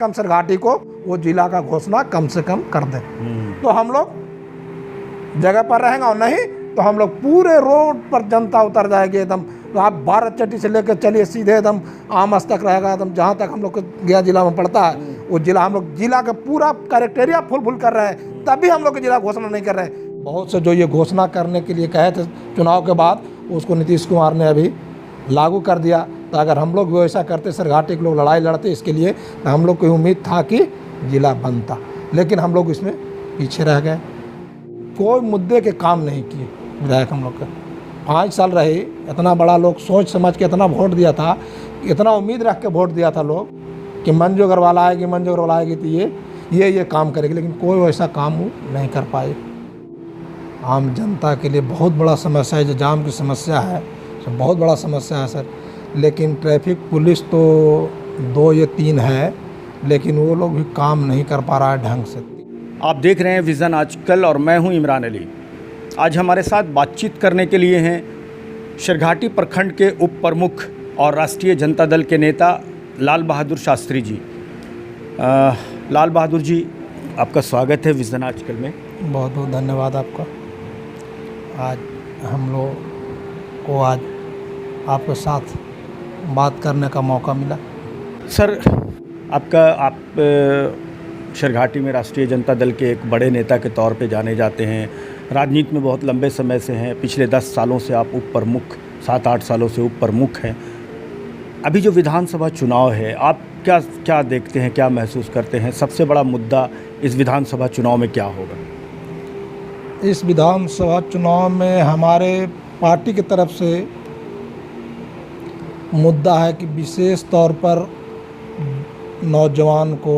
कम सरघाटी को वो जिला का घोषणा कम से कम कर दें तो हम लोग जगह पर रहेंगे, और नहीं तो हम लोग पूरे रोड पर जनता उतर जाएगी एकदम। तो आप भारत चट्टी से लेकर चलिए सीधे एकदम आमस तक रहेगा, एकदम जहाँ तक हम लोग को गया जिला में पड़ता है वो जिला, हम लोग जिला का पूरा क्राइटेरिया फुल कर रहे हैं, तभी हम लोग जिला घोषणा नहीं कर रहे हैं। बहुत से जो ये घोषणा करने के लिए कहे थे चुनाव के बाद, उसको नीतीश कुमार ने अभी लागू कर दिया। तो अगर हम लोग वैसा करते, सरघाटी के लोग लड़ाई लड़ते इसके लिए, तो हम लोग को उम्मीद था कि जिला बनता, लेकिन हम लोग इसमें पीछे रह गए। कोई मुद्दे के काम नहीं किए विधायक हम लोग के। 5 साल रहे, इतना बड़ा लोग सोच समझ के इतना वोट दिया था, इतना उम्मीद रख के वोट दिया था लोग कि मंजू अग्रवाल आएगी, मंजू अग्रवाल आएगी तो ये काम करेगी, लेकिन कोई वैसा काम वो नहीं कर पाए। आम जनता के लिए बहुत बड़ा समस्या है, जो जाम की समस्या है तो बहुत बड़ा समस्या है सर। लेकिन ट्रैफिक पुलिस तो 2 या 3 है, लेकिन वो लोग भी काम नहीं कर पा रहा है ढंग से। आप देख रहे हैं विज़न आजकल और मैं हूं इमरान अली। आज हमारे साथ बातचीत करने के लिए हैं सरघाटी प्रखंड के उप प्रमुख और राष्ट्रीय जनता दल के नेता लाल बहादुर शास्त्री जी। लाल बहादुर जी, आपका स्वागत है विज़न आजकल में। बहुत बहुत धन्यवाद आपका। आज हम लोग को आज आपके साथ बात करने का मौका मिला। सर, आप सरघाटी में राष्ट्रीय जनता दल के एक बड़े नेता के तौर पे जाने जाते हैं, राजनीति में बहुत लंबे समय से हैं, पिछले 10 सालों से आप उप प्रमुख, 7-8 सालों से उप प्रमुख हैं। अभी जो विधानसभा चुनाव है, आप क्या देखते हैं, क्या महसूस करते हैं? सबसे बड़ा मुद्दा इस विधानसभा चुनाव में क्या होगा? इस विधानसभा चुनाव में हमारे पार्टी की तरफ से मुद्दा है कि विशेष तौर पर नौजवान को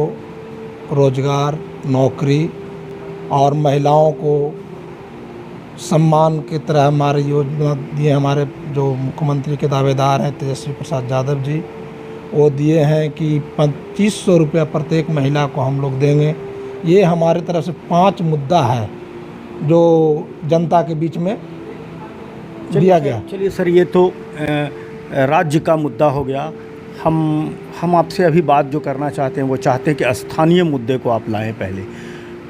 रोजगार, नौकरी और महिलाओं को सम्मान की तरह हमारी योजना दिए। हमारे जो मुख्यमंत्री के दावेदार हैं तेजस्वी प्रसाद यादव जी, वो दिए हैं कि 2500 रुपया प्रत्येक महिला को हम लोग देंगे। ये हमारे तरफ से 5 मुद्दा है जो जनता के बीच में दिया गया। चलिए सर, ये तो राज्य का मुद्दा हो गया। हम आपसे अभी बात जो करना चाहते हैं वो चाहते हैं कि स्थानीय मुद्दे को आप लाएं पहले,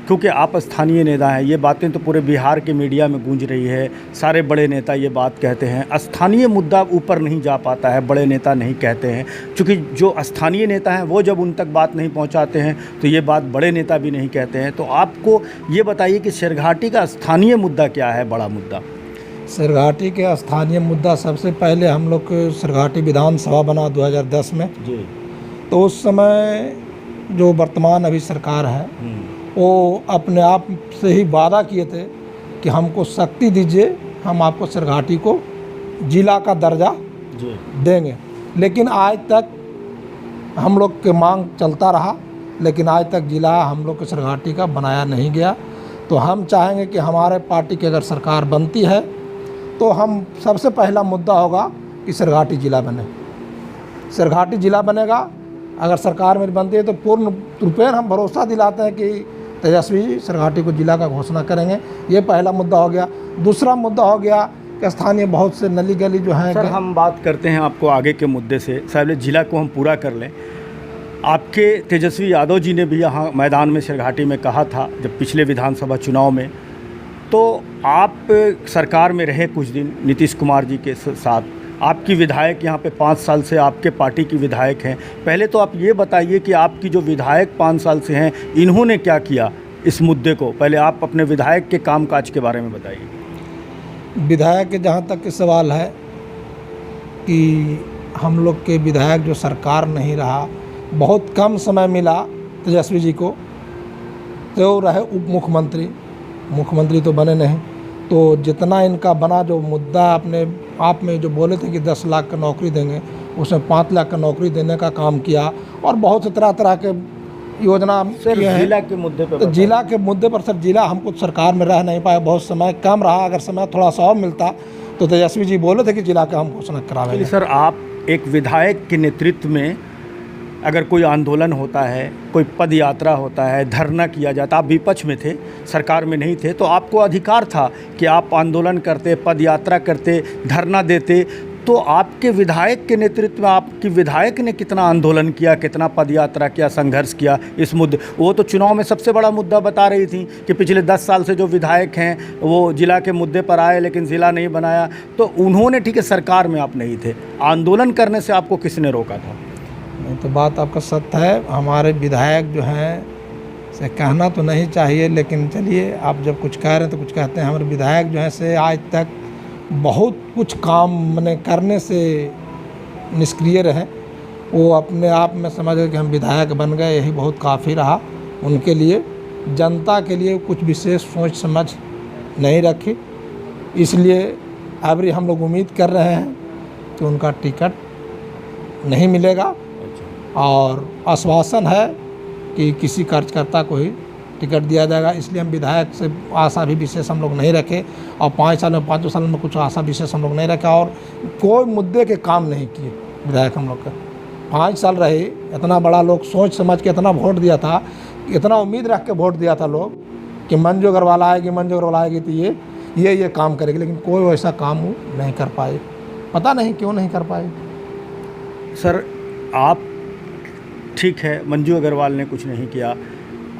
क्योंकि आप स्थानीय नेता हैं। ये बातें तो पूरे बिहार के मीडिया में गूंज रही है, सारे बड़े नेता ये बात कहते हैं। स्थानीय मुद्दा ऊपर नहीं जा पाता है, बड़े नेता नहीं कहते हैं, क्योंकि जो स्थानीय नेता हैं वो जब उन तक बात नहीं पहुंचाते हैं तो ये बात बड़े नेता भी नहीं कहते हैं। तो आपको ये बताइए कि सरघाटी का स्थानीय मुद्दा क्या है, बड़ा मुद्दा? सरघाटी के स्थानीय मुद्दा, सबसे पहले हम लोग सरघाटी विधानसभा बना 2010 में जी। तो उस समय जो वर्तमान अभी सरकार है वो अपने आप से ही वादा किए थे कि हमको शक्ति दीजिए, हम आपको सरघाटी को जिला का दर्जा देंगे। लेकिन आज तक हम लोग के मांग चलता रहा, लेकिन आज तक जिला हम लोग के सरघाटी का बनाया नहीं गया। तो हम चाहेंगे कि हमारे पार्टी की अगर सरकार बनती है तो हम सबसे पहला मुद्दा होगा कि सरघाटी जिला बने। सरघाटी जिला बनेगा, अगर सरकार मेरी बनती है तो पूर्ण रूपेण हम भरोसा दिलाते हैं कि तेजस्वी जी सरघाटी को जिला का घोषणा करेंगे। ये पहला मुद्दा हो गया। दूसरा मुद्दा हो गया कि स्थानीय बहुत से नली गली जो हैं। सर, हम बात करते हैं आपको आगे के मुद्दे से, पहले जिला को हम पूरा कर लें। आपके तेजस्वी यादव जी ने भी यहाँ मैदान में सरघाटी में कहा था जब पिछले विधानसभा चुनाव में, तो आप सरकार में रहे कुछ दिन नीतीश कुमार जी के साथ, आपकी विधायक यहाँ पे 5 साल से आपके पार्टी की विधायक हैं। पहले तो आप ये बताइए कि आपकी जो विधायक 5 साल से हैं, इन्होंने क्या किया इस मुद्दे को? पहले आप अपने विधायक के कामकाज के बारे में बताइए। विधायक के जहाँ तक के सवाल है कि हम लोग के विधायक जो सरकार नहीं रहा, बहुत कम समय मिला तेजस्वी जी को, तो रहे उप मुख्यमंत्री, मुख्यमंत्री तो बने नहीं। तो जितना इनका बना, जो मुद्दा अपने आप में जो बोले थे कि 10 लाख का नौकरी देंगे, उसमें 5 लाख का नौकरी देने का काम किया, और बहुत से तरह के योजना किए हैं। जिला के मुद्दे पर, तो जिला के मुद्दे पर सर, जिला हमको सरकार में रह नहीं पाया, बहुत समय कम रहा। अगर समय थोड़ा सा और मिलता तो तेजस्वी जी बोले थे कि जिला का हम घोषणा कराएंगे। सर, आप एक विधायक के नेतृत्व में अगर कोई आंदोलन होता है, कोई पद यात्रा होता है, धरना किया जाता, आप विपक्ष में थे, सरकार में नहीं थे, तो आपको अधिकार था कि आप आंदोलन करते, पद यात्रा करते, धरना देते, तो आपके विधायक के नेतृत्व में आपकी विधायक ने कितना आंदोलन किया, कितना पदयात्रा किया, संघर्ष किया इस मुद्दे? वो तो चुनाव में सबसे बड़ा मुद्दा बता रही थी कि पिछले 10 साल से जो विधायक हैं वो जिला के मुद्दे पर आए लेकिन ज़िला नहीं बनाया। तो उन्होंने, ठीक है सरकार में आप नहीं थे, आंदोलन करने से आपको किसने रोका था? नहीं तो बात आपका सत्य है। हमारे विधायक जो हैं से कहना तो नहीं चाहिए, लेकिन चलिए आप जब कुछ कह रहे हैं तो कुछ कहते हैं। हमारे विधायक जो हैं से आज तक बहुत कुछ काम मैंने करने से निष्क्रिय रहे। वो अपने आप में समझ गए कि हम विधायक बन गए, यही बहुत काफ़ी रहा उनके लिए। जनता के लिए कुछ विशेष सोच समझ नहीं रखी, इसलिए अभी हम लोग उम्मीद कर रहे हैं कि उनका टिकट नहीं मिलेगा और आश्वासन है कि किसी कार्यकर्ता को ही टिकट दिया जाएगा। इसलिए हम विधायक से आशा भी विशेष हम लोग नहीं रखे और 5 साल में 5 साल में कुछ आशा विशेष हम लोग नहीं रखा और कोई मुद्दे के काम नहीं किए विधायक हम लोग का। 5 साल रहे, इतना बड़ा लोग सोच समझ के इतना वोट दिया था, इतना उम्मीद रख के वोट दिया था लोग कि मंजू अग्रवाल आएगी, मंजू अग्रवाल आएगी तो ये काम करेगी, लेकिन कोई वैसा काम वो नहीं कर पाए। पता नहीं क्यों नहीं कर पाए। सर आप, ठीक है मंजू अग्रवाल ने कुछ नहीं किया,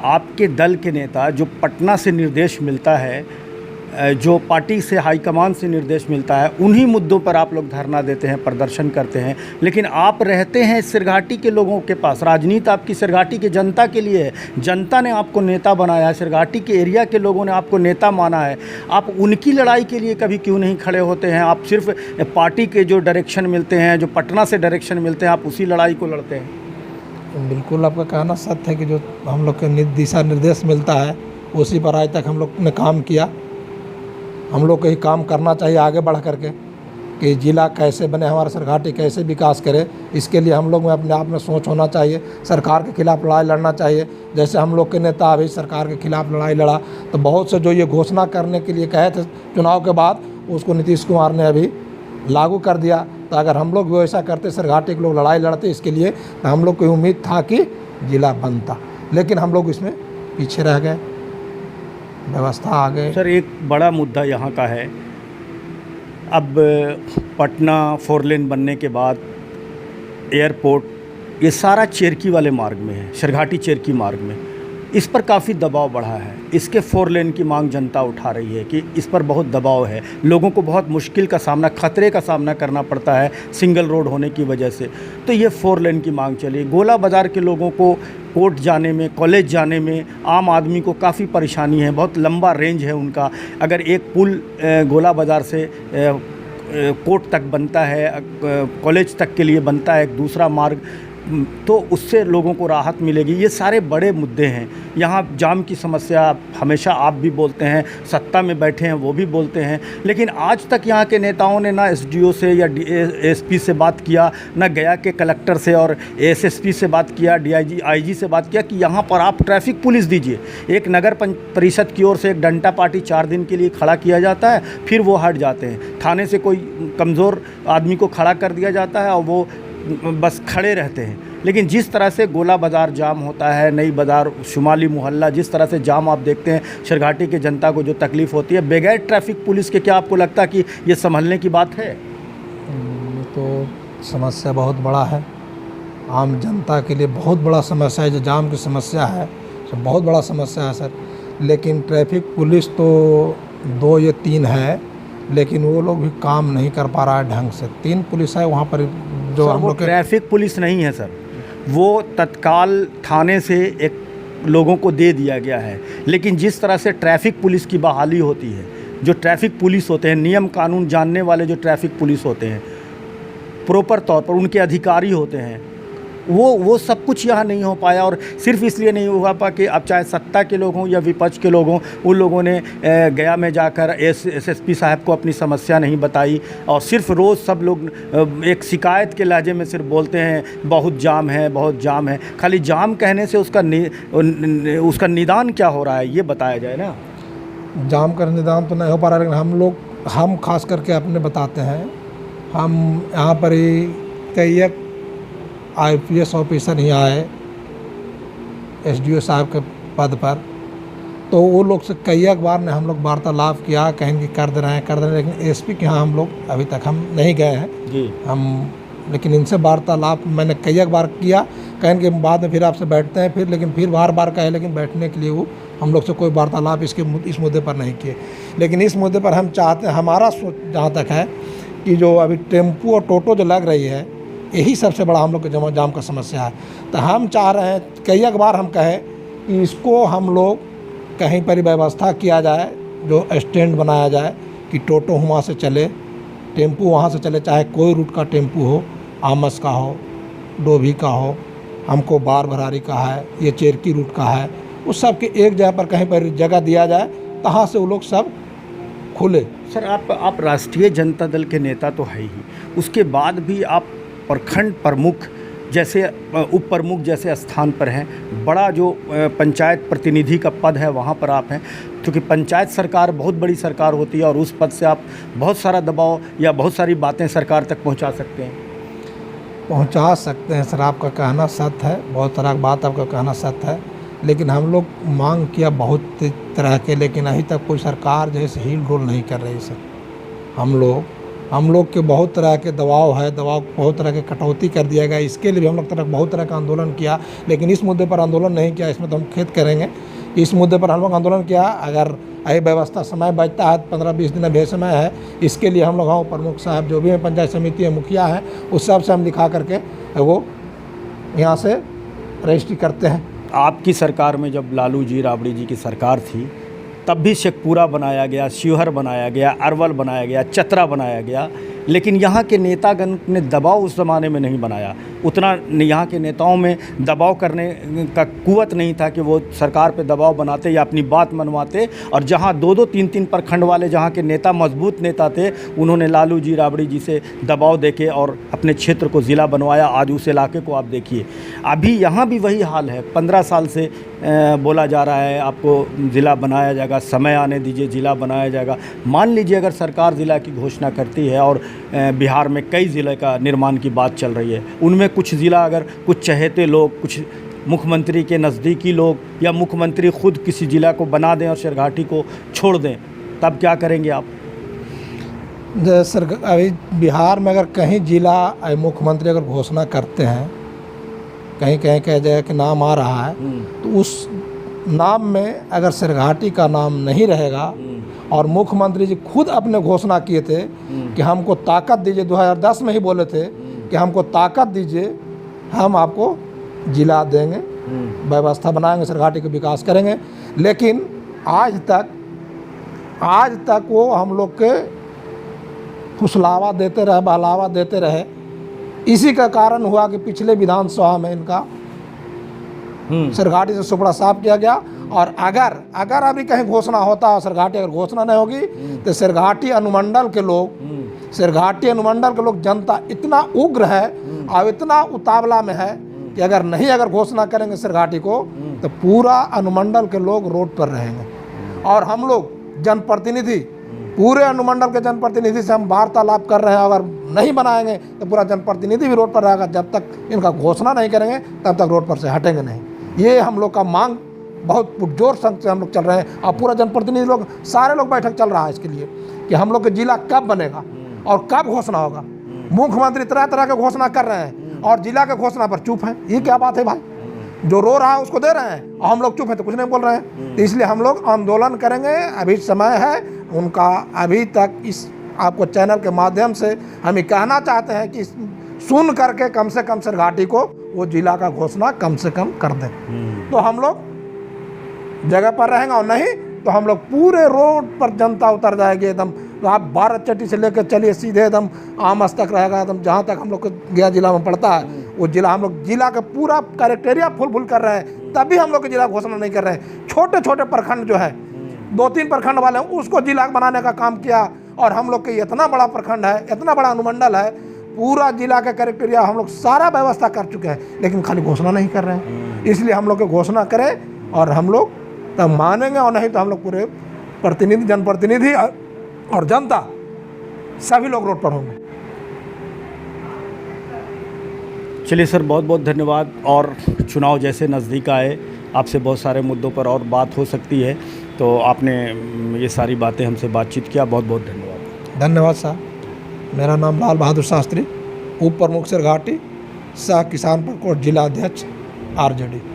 आपके दल के नेता जो पटना से निर्देश मिलता है, जो पार्टी से हाईकमान से निर्देश मिलता है, उन्हीं मुद्दों पर आप लोग धरना देते हैं, प्रदर्शन करते हैं, लेकिन आप रहते हैं सिरघाटी के लोगों के पास। राजनीति आपकी सिरघाटी की जनता के लिए है, जनता ने आपको नेता बनाया है, सिरघाटी के एरिया के लोगों ने आपको नेता माना है। आप उनकी लड़ाई के लिए कभी क्यों नहीं खड़े होते हैं? आप सिर्फ पार्टी के जो डायरेक्शन मिलते हैं, जो पटना से डायरेक्शन मिलते हैं, आप उसी लड़ाई को लड़ते हैं। बिल्कुल आपका कहना सत्य है कि जो हम लोग के दिशा निर्देश मिलता है उसी पर आज तक हम लोग ने काम किया। हम लोग को ही काम करना चाहिए आगे बढ़ करके कि ज़िला कैसे बने, हमारा सिरघाटी कैसे विकास करे। इसके लिए हम लोग में अपने आप में सोच होना चाहिए, सरकार के खिलाफ लड़ाई लड़ना चाहिए। जैसे हम लोग के नेता अभी सरकार के खिलाफ लड़ाई लड़ा, तो बहुत से जो ये घोषणा करने के लिए कहे थे चुनाव के बाद, उसको नीतीश कुमार ने अभी लागू कर दिया। तो अगर हम लोग वैसा करते, सिरघाटी के लोग लड़ाई लड़ते इसके लिए, तो हम लोग को उम्मीद था कि ज़िला बनता, लेकिन हम लोग इसमें पीछे रह गए, व्यवस्था आ गए। सर एक बड़ा मुद्दा यहाँ का है, अब पटना 4 लेन बनने के बाद एयरपोर्ट, ये सारा चेरकी वाले मार्ग में है, सिरघाटी चेरकी मार्ग में, इस पर काफ़ी दबाव बढ़ा है। इसके 4 लेन की मांग जनता उठा रही है कि इस पर बहुत दबाव है, लोगों को बहुत मुश्किल का सामना, खतरे का सामना करना पड़ता है सिंगल रोड होने की वजह से। तो ये 4 लेन की मांग चली। गोला बाज़ार के लोगों को कोर्ट जाने में, कॉलेज जाने में, आम आदमी को काफ़ी परेशानी है, बहुत लंबा रेंज है उनका। अगर एक पुल गोला बाज़ार से कोर्ट तक बनता है, कॉलेज तक के लिए बनता है एक दूसरा मार्ग, तो उससे लोगों को राहत मिलेगी। ये सारे बड़े मुद्दे हैं। यहाँ जाम की समस्या हमेशा आप भी बोलते हैं, सत्ता में बैठे हैं वो भी बोलते हैं, लेकिन आज तक यहाँ के नेताओं ने ना एसडीओ से या एसपी से बात किया, ना गया के कलेक्टर से और एसएसपी से बात किया, डीआईजी आईजी से बात किया कि यहाँ पर आप ट्रैफिक पुलिस दीजिए। एक नगर परिषद की ओर से एक डंडा पार्टी 4 दिन के लिए खड़ा किया जाता है, फिर वो हट जाते हैं। थाने से कोई कमज़ोर आदमी को खड़ा कर दिया जाता है और वो बस खड़े रहते हैं। लेकिन जिस तरह से गोला बाज़ार जाम होता है, नई बाज़ार, शुमाली मोहल्ला, जिस तरह से जाम आप देखते हैं, सिरघाटी के जनता को जो तकलीफ़ होती है, बगैर ट्रैफिक पुलिस के क्या आपको लगता कि ये संभलने की बात है? तो समस्या बहुत बड़ा है, आम जनता के लिए बहुत बड़ा समस्या है। जो जाम की समस्या है तो बहुत बड़ा समस्या है सर। लेकिन ट्रैफिक पुलिस तो 2 या 3 है, लेकिन वो लोग भी काम नहीं कर पा रहा है ढंग से। 3 पुलिस है वहाँ पर जो हम लोग। ट्रैफिक पुलिस नहीं है सर, वो तत्काल थाने से एक लोगों को दे दिया गया है। लेकिन जिस तरह से ट्रैफिक पुलिस की बहाली होती है, जो ट्रैफिक पुलिस होते हैं, नियम कानून जानने वाले जो ट्रैफिक पुलिस होते हैं, प्रॉपर तौर पर उनके अधिकारी होते हैं, वो सब कुछ यहाँ नहीं हो पाया। और सिर्फ इसलिए नहीं हुआ पा कि अब चाहे सत्ता के लोग हों या विपक्ष के लोग हों, उन लोगों ने गया में जाकर एसएसपी साहब को अपनी समस्या नहीं बताई और सिर्फ रोज़ सब लोग एक शिकायत के लहजे में सिर्फ बोलते हैं बहुत जाम है, बहुत जाम है। खाली जाम कहने से उसका निदान क्या हो रहा है ये बताया जाए ना। जाम का निदान तो नहीं हो पा रहा, लेकिन हम खास करके अपने बताते हैं। हम यहाँ पर ही कई IPS ऑफिसर ही आए एसडीओ साहब के पद पर, तो वो लोग से कई एक बार ने हम लोग वार्तालाप किया, कहेंगे कर दे रहे हैं, लेकिन एसपी के यहाँ हम लोग अभी तक हम नहीं गए हैं जी। लेकिन इनसे वार्तालाप मैंने कई एक बार किया, कहेंगे बाद में फिर आपसे बैठते हैं फिर, लेकिन फिर बार बार कहे, लेकिन बैठने के लिए वो हम लोग से कोई वार्तालाप इस मुद्दे पर नहीं किए। लेकिन इस मुद्दे पर हम चाहते हैं, हमारा सोच जहाँ तक है कि जो अभी टेम्पू और टोटो जो लग रही है, यही सबसे बड़ा हम लोग के जाम का समस्या है। तो हम चाह रहे हैं, कई एक बार हम कहे कि इसको हम लोग कहीं पर व्यवस्था किया जाए, जो स्टैंड बनाया जाए कि टोटो वहाँ से चले, टेम्पू वहाँ से चले, चाहे कोई रूट का टेम्पू हो, आमस का हो, डोभी का हो, हमको बार भरारी का है, ये चेरकी रूट का है, उस सब के एक जगह पर कहीं पर जगह दिया जाए, तहाँ से वो लोग सब खुले। सर आप राष्ट्रीय जनता दल के नेता तो है ही, उसके बाद भी आप प्रखंड प्रमुख जैसे उप प्रमुख जैसे स्थान पर हैं, बड़ा जो पंचायत प्रतिनिधि का पद है वहाँ पर आप हैं, क्योंकि पंचायत सरकार बहुत बड़ी सरकार होती है और उस पद से आप बहुत सारा दबाव या बहुत सारी बातें सरकार तक पहुँचा सकते हैं। पहुंचा सकते हैं सर, आपका कहना सत्य है, बहुत तरह की बात आपका कहना सत्य है, लेकिन हम लोग मांग किया बहुत तरह के, लेकिन अभी तक कोई सरकार जैसे हील डोल नहीं कर रही सर। हम लोग के बहुत तरह के दबाव है, बहुत तरह के कटौती कर दिया गया, इसके लिए भी हम लोग बहुत तरह का आंदोलन किया, लेकिन इस मुद्दे पर आंदोलन नहीं किया, इसमें तो हम खेद करेंगे। इस मुद्दे पर हम लोग आंदोलन किया, अगर यही व्यवस्था समय बचता है, 15-20 दिन अभी समय है, इसके लिए हम लोग हाँ प्रमुख साहब जो भी हैं, पंचायत समिति है, मुखिया है, उस सब से हम लिखा करके वो यहाँ से रजिस्ट्री करते हैं। आपकी सरकार में जब लालू जी राबड़ी जी की सरकार थी, तब भी शेखपुरा बनाया गया, शिवहर बनाया गया, अरवल बनाया गया, चतरा बनाया गया, लेकिन यहाँ के नेतागण ने दबाव उस ज़माने में नहीं बनाया, उतना यहाँ के नेताओं में दबाव करने का कुवत नहीं था कि वो सरकार पे दबाव बनाते या अपनी बात मनवाते। और जहाँ 2-2, 3-3 प्रखंड वाले जहाँ के नेता मजबूत नेता थे, उन्होंने लालू जी राबड़ी जी से दबाव देके और अपने क्षेत्र को ज़िला बनवाया। आज उस इलाके को आप देखिए, अभी यहाँ भी वही हाल है। 15 साल से बोला जा रहा है आपको ज़िला बनाया जाएगा, समय आने दीजिए, ज़िला बनाया जाएगा। मान लीजिए अगर सरकार ज़िला की घोषणा करती है और बिहार में कई ज़िले का निर्माण की बात चल रही है, उनमें कुछ ज़िला अगर कुछ चहेते लोग, कुछ मुख्यमंत्री के नज़दीकी लोग या मुख्यमंत्री खुद किसी ज़िला को बना दें और शेरघाटी को छोड़ दें, तब क्या करेंगे आप? सर अभी बिहार में अगर कहीं ज़िला मुख्यमंत्री अगर घोषणा करते हैं, कहीं कहीं कह जगह के नाम आ रहा है, तो उस नाम में अगर शेरघाटी का नाम नहीं रहेगा और मुख्यमंत्री जी खुद अपने घोषणा किए थे कि हमको ताकत दीजिए, 2010 में ही बोले थे कि हमको ताकत दीजिए, हम आपको जिला देंगे, व्यवस्था बनाएंगे, शेरघाटी का विकास करेंगे, लेकिन आज तक वो हम लोग के फुसलावा देते रहे, बहलावा देते रहे। इसी का कारण हुआ कि पिछले विधानसभा में इनका शेरघाटी से सुपड़ा साफ किया गया। और अगर अभी कहीं घोषणा होता है, शेरघाटी अगर घोषणा नहीं होगी, तो शेरघाटी अनुमंडल के लोग जनता इतना उग्र है और इतना उतावला में है कि अगर घोषणा करेंगे शेरघाटी को, तो पूरा अनुमंडल के लोग रोड पर रहेंगे। और हम लोग जनप्रतिनिधि, पूरे अनुमंडल के जनप्रतिनिधि से हम वार्तालाप कर रहे हैं, अगर नहीं बनाएंगे तो पूरा जनप्रतिनिधि भी रोड पर रहेगा। जब तक इनका घोषणा नहीं करेंगे तब तक रोड पर से हटेंगे नहीं। ये हम लोग का मांग बहुत पुरजोर संग से हम लोग चल रहे हैं, और पूरा जनप्रतिनिधि लोग, सारे लोग बैठक चल रहा है इसके लिए कि हम लोग का जिला कब बनेगा और कब घोषणा होगा। मुख्यमंत्री तरह तरह के घोषणा कर रहे हैं और जिला के घोषणा पर चुप हैं। ये क्या बात है भाई? जो रो रहा है उसको दे रहे हैं और हम लोग चुप हैं तो कुछ नहीं बोल रहे हैं। तो इसलिए हम लोग आंदोलन करेंगे, अभी समय है उनका। अभी तक इस आपको चैनल के माध्यम से हम ये कहना चाहते हैं कि सुन करके कम से कम शेरघाटी को वो जिला का घोषणा कम से कम कर दें, तो हम लोग जगह पर रहेंगे, और नहीं तो हम लोग पूरे रोड पर जनता उतर जाएगी एकदम। तो आप बाराचट्टी से लेकर चलिए सीधे एकदम आमस तक रहेगा, एकदम जहाँ तक हम लोग को गया जिला में पड़ता है वो जिला, हम लोग जिला का पूरा क्राइटेरिया फुल कर रहे हैं, तब भी हम लोग जिला घोषणा नहीं कर रहे हैं। छोटे छोटे प्रखंड जो है, 2-3 प्रखंड वाले हैं, उसको जिला बनाने का काम किया। और हम लोग के इतना बड़ा प्रखंड है, इतना बड़ा अनुमंडल है, पूरा जिला का क्राइटेरिया हम लोग सारा व्यवस्था कर चुके हैं, लेकिन खाली घोषणा नहीं कर रहे हैं। इसलिए हम लोग को घोषणा करें और हम लोग तब मानेंगे, और नहीं तो हम लोग पूरे प्रतिनिधि, जनप्रतिनिधि और जनता सभी लोग रोड पर होंगे। चलिए सर, बहुत बहुत धन्यवाद। और चुनाव जैसे नज़दीक आए, आपसे बहुत सारे मुद्दों पर और बात हो सकती है। तो आपने ये सारी बातें हमसे बातचीत किया, बहुत बहुत धन्यवाद। धन्यवाद साहब। मेरा नाम लाल बहादुर शास्त्री, उप प्रमुख सिरघाटी, सह किसान प्रकोष्ठ जिला अध्यक्ष RJD।